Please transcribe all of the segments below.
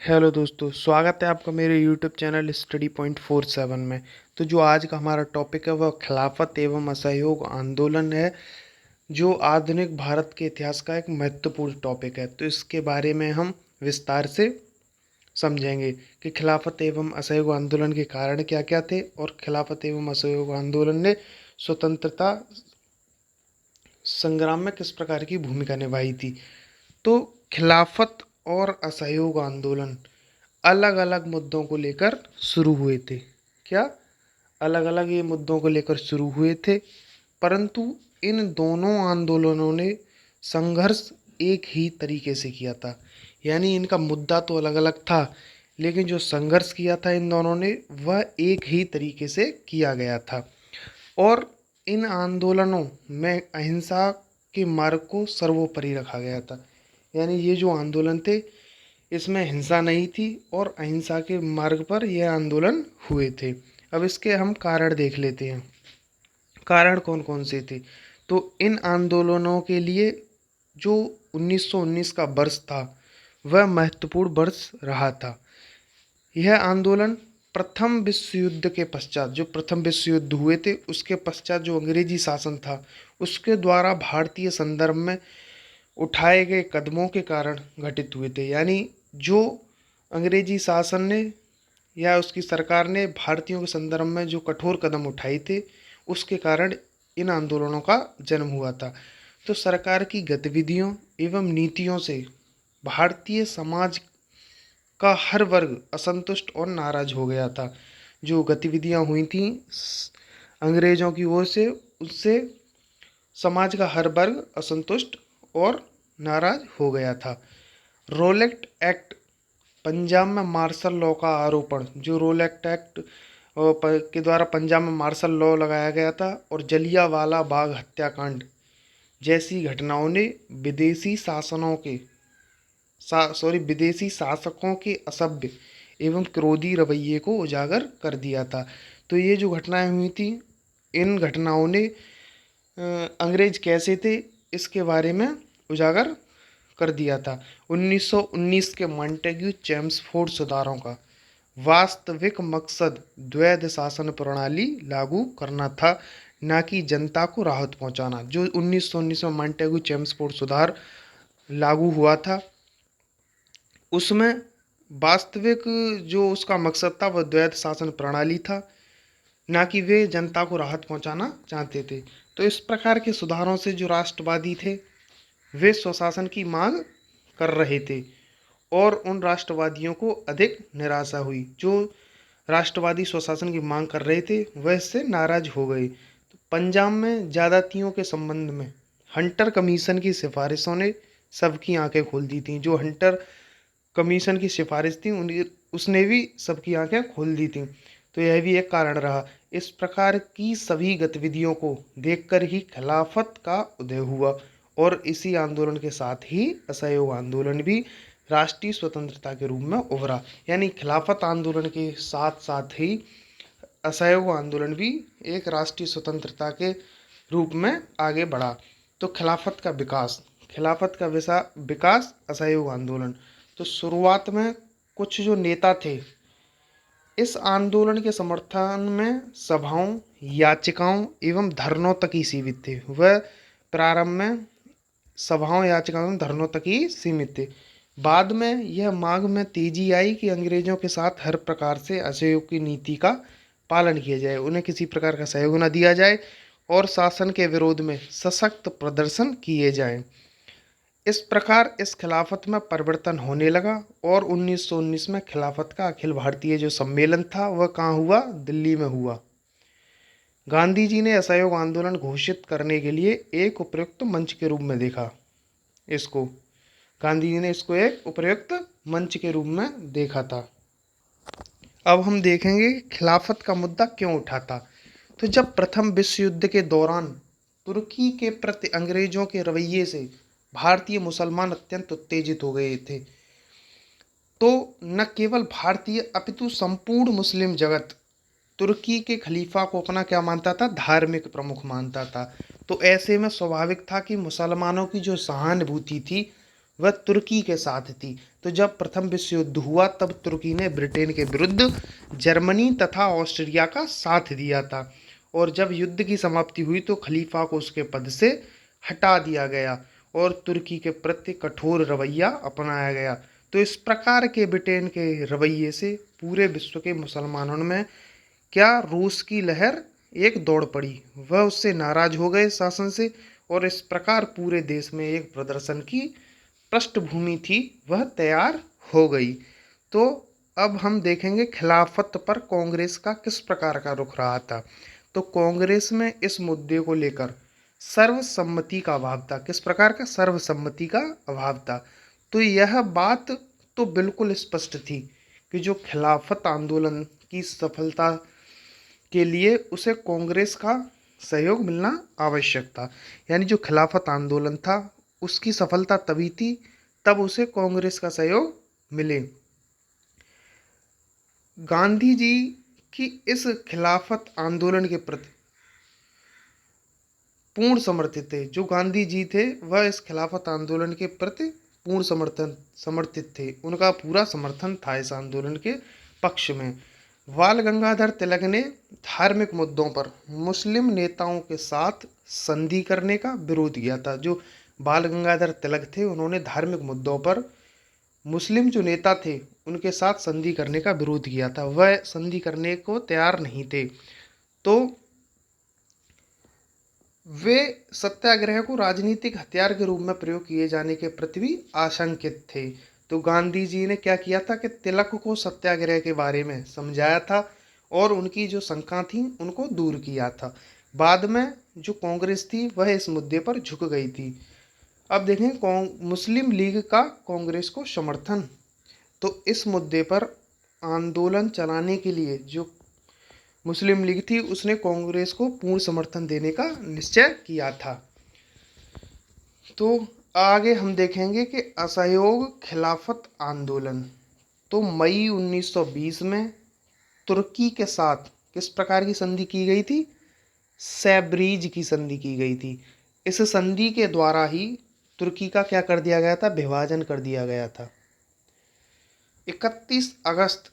Hello दोस्तों, स्वागत है आपका मेरे यूट्यूब चैनल स्टडी पॉइंट 47 में। तो जो आज का हमारा टॉपिक है वह खिलाफत एवं असहयोग आंदोलन है, जो आधुनिक भारत के इतिहास का एक महत्वपूर्ण टॉपिक है। तो इसके बारे में हम विस्तार से समझेंगे कि खिलाफत एवं असहयोग आंदोलन के कारण क्या क्या थे और खिलाफत एवं असहयोग आंदोलन ने स्वतंत्रता संग्राम में किस प्रकार की भूमिका निभाई थी। तो खिलाफत और असहयोग आंदोलन अलग अलग मुद्दों को लेकर शुरू हुए थे। क्या अलग अलग ये मुद्दों को लेकर शुरू हुए थे, परंतु इन दोनों आंदोलनों ने संघर्ष एक ही तरीके से किया था। यानी इनका मुद्दा तो अलग अलग था, लेकिन जो संघर्ष किया था इन दोनों ने वह एक ही तरीके से किया गया था। और इन आंदोलनों में अहिंसा के मार्ग को सर्वोपरि रखा गया था। यानी ये जो आंदोलन थे इसमें हिंसा नहीं थी और अहिंसा के मार्ग पर यह आंदोलन हुए थे। अब इसके हम कारण देख लेते हैं, कारण कौन कौन से थे। तो इन आंदोलनों के लिए जो 1919 का वर्ष था वह महत्वपूर्ण वर्ष रहा था। यह आंदोलन प्रथम विश्व युद्ध के पश्चात, जो प्रथम विश्व युद्ध हुए थे उसके पश्चात जो अंग्रेजी शासन था उसके द्वारा भारतीय संदर्भ में उठाए गए कदमों के कारण घटित हुए थे। यानी जो अंग्रेजी शासन ने या उसकी सरकार ने भारतीयों के संदर्भ में जो कठोर कदम उठाए थे उसके कारण इन आंदोलनों का जन्म हुआ था। तो सरकार की गतिविधियों एवं नीतियों से भारतीय समाज का हर वर्ग असंतुष्ट और नाराज हो गया था। जो गतिविधियां हुई थी अंग्रेजों की ओर से, उससे समाज का हर वर्ग असंतुष्ट और नाराज हो गया था। रोलेक्ट एक्ट, पंजाब में मार्शल लॉ का आरोपण, जो रोलेक्ट एक्ट के द्वारा पंजाब में मार्शल लॉ लगाया गया था, और जलियांवाला बाग हत्याकांड जैसी घटनाओं ने विदेशी शासकों के असभ्य एवं क्रोधी रवैये को उजागर कर दिया था। तो ये जो घटनाएं हुई थी, इन घटनाओं ने अंग्रेज कैसे थे इसके बारे में उजागर कर दिया था। 1919 के मॉन्टेग्यू चेम्सफोर्ड सुधारों का वास्तविक मकसद द्वैध शासन प्रणाली लागू करना था, न कि जनता को राहत पहुंचाना। जो 1919 में मॉन्टेग्यू चेम्सफोर्ड सुधार लागू हुआ था उसमें वास्तविक जो उसका मकसद था वह द्वैध शासन प्रणाली था, ना कि वे जनता को राहत पहुंचाना चाहते थे। तो इस प्रकार के सुधारों से जो राष्ट्रवादी थे वे स्वशासन की मांग कर रहे थे और उन राष्ट्रवादियों को अधिक निराशा हुई। जो राष्ट्रवादी स्वशासन की मांग कर रहे थे वह इससे नाराज हो गए। तो पंजाब में ज्यादतियों के संबंध में हंटर कमीशन की सिफारिशों ने सबकी आंखें खोल दी थी। जो हंटर कमीशन की सिफारिश थी उसने भी सबकी आंखें खोल दी थी। तो यह भी एक कारण रहा। इस प्रकार की सभी गतिविधियों को देखकर ही खिलाफत का उदय हुआ और इसी आंदोलन के साथ ही असहयोग आंदोलन भी राष्ट्रीय स्वतंत्रता के रूप में उभरा। यानी खिलाफत आंदोलन के साथ साथ ही असहयोग आंदोलन भी एक राष्ट्रीय स्वतंत्रता के रूप में आगे बढ़ा। तो खिलाफत का विकास असहयोग आंदोलन। तो शुरुआत में कुछ जो नेता थे इस आंदोलन के समर्थन में सभाओं, याचिकाओं एवं धरनों तक ही सीमित थे। वह प्रारंभ में सभाओं, याचिकाओं एवं धरनों तक ही सीमित थे। बाद में यह मांग में तेजी आई कि अंग्रेजों के साथ हर प्रकार से असहयोग की नीति का पालन किया जाए, उन्हें किसी प्रकार का सहयोग न दिया जाए और शासन के विरोध में सशक्त प्रदर्शन किए जाएं। इस प्रकार इस खिलाफत में परिवर्तन होने लगा और 1919 में खिलाफत का अखिल भारतीय जो सम्मेलन था वह कहाँ हुआ? दिल्ली में हुआ। गांधी जी ने असहयोग आंदोलन घोषित करने के लिए एक उपयुक्त मंच के रूप में देखा इसको। गांधी जी ने इसको एक उपयुक्त मंच के रूप में देखा था। अब हम देखेंगे खिलाफत का मुद्दा क्यों उठा था। तो जब प्रथम विश्व युद्ध के दौरान तुर्की के प्रति अंग्रेजों के रवैये से भारतीय मुसलमान अत्यंत उत्तेजित हो गए थे, तो न केवल भारतीय अपितु संपूर्ण मुस्लिम जगत तुर्की के खलीफा को अपना क्या मानता था? धार्मिक प्रमुख मानता था। तो ऐसे में स्वाभाविक था कि मुसलमानों की जो सहानुभूति थी वह तुर्की के साथ थी। तो जब प्रथम विश्व युद्ध हुआ तब तुर्की ने ब्रिटेन के विरुद्ध जर्मनी तथा ऑस्ट्रिया का साथ दिया था, और जब युद्ध की समाप्ति हुई तो खलीफा को उसके पद से हटा दिया गया और तुर्की के प्रति कठोर रवैया अपनाया गया। तो इस प्रकार के ब्रिटेन के रवैये से पूरे विश्व के मुसलमानों में क्या रूस की लहर एक दौड़ पड़ी, वह उससे नाराज हो गए शासन से, और इस प्रकार पूरे देश में एक प्रदर्शन की पृष्ठभूमि थी वह तैयार हो गई। तो अब हम देखेंगे खिलाफत पर कांग्रेस का किस प्रकार का रुख रहा था। तो कांग्रेस में इस मुद्दे को लेकर सर्वसम्मति का अभाव था। किस प्रकार का? सर्वसम्मति का अभाव था। तो यह बात तो बिल्कुल स्पष्ट थी कि जो खिलाफत आंदोलन की सफलता के लिए उसे कांग्रेस का सहयोग मिलना आवश्यक था। यानी जो खिलाफत आंदोलन था उसकी सफलता तभी थी तब उसे कांग्रेस का सहयोग मिले। गांधी जी की इस खिलाफत आंदोलन के प्रति पूर्ण समर्थित थे। जो गांधी जी थे वह इस खिलाफत आंदोलन के प्रति पूर्ण समर्थित थे। उनका पूरा समर्थन था इस आंदोलन के पक्ष में। बाल गंगाधर तिलक ने धार्मिक मुद्दों पर मुस्लिम नेताओं के साथ संधि करने का विरोध किया था। जो बाल गंगाधर तिलक थे उन्होंने धार्मिक मुद्दों पर मुस्लिम जो नेता थे उनके साथ संधि करने का विरोध किया था। वह संधि करने को तैयार नहीं थे। तो वे सत्याग्रह को राजनीतिक हथियार के रूप में प्रयोग किए जाने के प्रति भी आशंकित थे। तो गांधी जी ने क्या किया था कि तिलक को सत्याग्रह के बारे में समझाया था और उनकी जो शंका थी उनको दूर किया था। बाद में जो कांग्रेस थी वह इस मुद्दे पर झुक गई थी। अब देखें मुस्लिम लीग का कांग्रेस को समर्थन। तो इस मुद्दे पर आंदोलन चलाने के लिए जो मुस्लिम लीग थी उसने कांग्रेस को पूर्ण समर्थन देने का निश्चय किया था। तो आगे हम देखेंगे कि असहयोग खिलाफत आंदोलन। तो मई 1920 में तुर्की के साथ किस प्रकार की संधि की गई थी? सैब्रीज की संधि की गई थी। इस संधि के द्वारा ही तुर्की का क्या कर दिया गया था? विभाजन कर दिया गया था। 31 अगस्त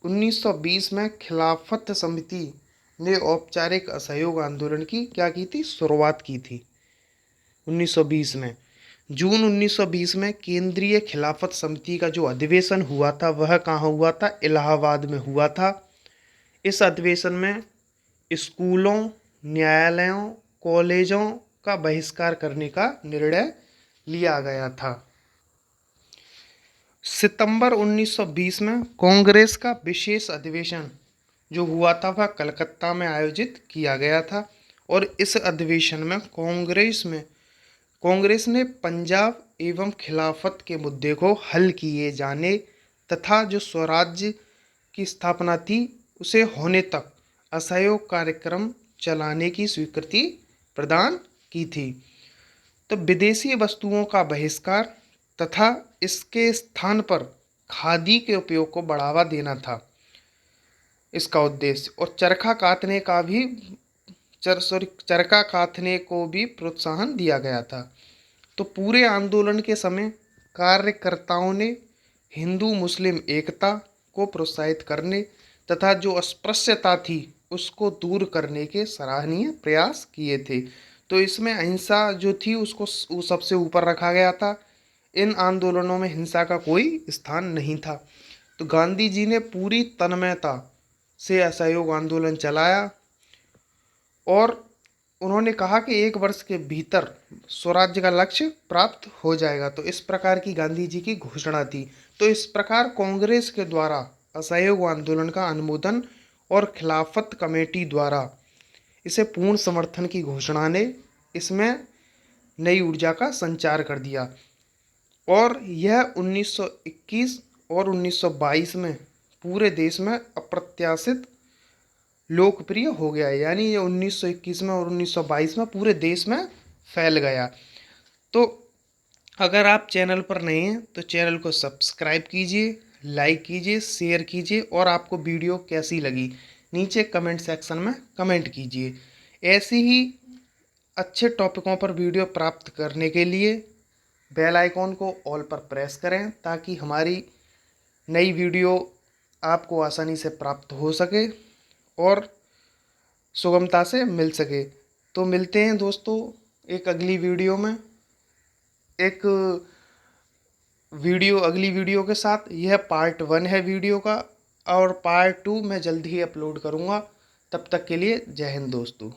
1920 में खिलाफत समिति ने औपचारिक असहयोग आंदोलन की क्या की थी? शुरुआत की थी 1920 में। जून 1920 में केंद्रीय खिलाफत समिति का जो अधिवेशन हुआ था वह कहाँ हुआ था? इलाहाबाद में हुआ था। इस अधिवेशन में स्कूलों, न्यायालयों, कॉलेजों का बहिष्कार करने का निर्णय लिया गया था। सितंबर 1920 में कांग्रेस का विशेष अधिवेशन जो हुआ था वह कलकत्ता में आयोजित किया गया था, और इस अधिवेशन में कांग्रेस ने पंजाब एवं खिलाफत के मुद्दे को हल किए जाने तथा जो स्वराज्य की स्थापना थी उसे होने तक असहयोग कार्यक्रम चलाने की स्वीकृति प्रदान की थी। तो विदेशी वस्तुओं का बहिष्कार तथा इसके स्थान पर खादी के उपयोग को बढ़ावा देना था इसका उद्देश्य, और चरखा कातने को भी प्रोत्साहन दिया गया था। तो पूरे आंदोलन के समय कार्यकर्ताओं ने हिंदू मुस्लिम एकता को प्रोत्साहित करने तथा जो अस्पृश्यता थी उसको दूर करने के सराहनीय प्रयास किए थे। तो इसमें अहिंसा जो थी उसको सबसे ऊपर रखा गया था। इन आंदोलनों में हिंसा का कोई स्थान नहीं था। तो गांधी जी ने पूरी तन्मयता से असहयोग आंदोलन चलाया और उन्होंने कहा कि 1 वर्ष के भीतर स्वराज्य का लक्ष्य प्राप्त हो जाएगा। तो इस प्रकार की गांधी जी की घोषणा थी। तो इस प्रकार कांग्रेस के द्वारा असहयोग आंदोलन का अनुमोदन और खिलाफत कमेटी द्वारा इसे पूर्ण समर्थन की घोषणा ने इसमें नई ऊर्जा का संचार कर दिया, और यह 1921 और 1922 में पूरे देश में अप्रत्याशित लोकप्रिय हो गया। यानी ये 1921 में और 1922 में पूरे देश में फैल गया। तो अगर आप चैनल पर नए हैं तो चैनल को सब्सक्राइब कीजिए, लाइक कीजिए, शेयर कीजिए, और आपको वीडियो कैसी लगी नीचे कमेंट सेक्शन में कमेंट कीजिए। ऐसे ही अच्छे टॉपिकों पर वीडियो प्राप्त करने के लिए बेल आइकॉन को ऑल पर प्रेस करें ताकि हमारी नई वीडियो आपको आसानी से प्राप्त हो सके और सुगमता से मिल सके। तो मिलते हैं दोस्तों एक अगली वीडियो में, एक अगली वीडियो के साथ। यह पार्ट 1 है वीडियो का, और पार्ट 2 मैं जल्द ही अपलोड करूँगा। तब तक के लिए जय हिंद दोस्तों।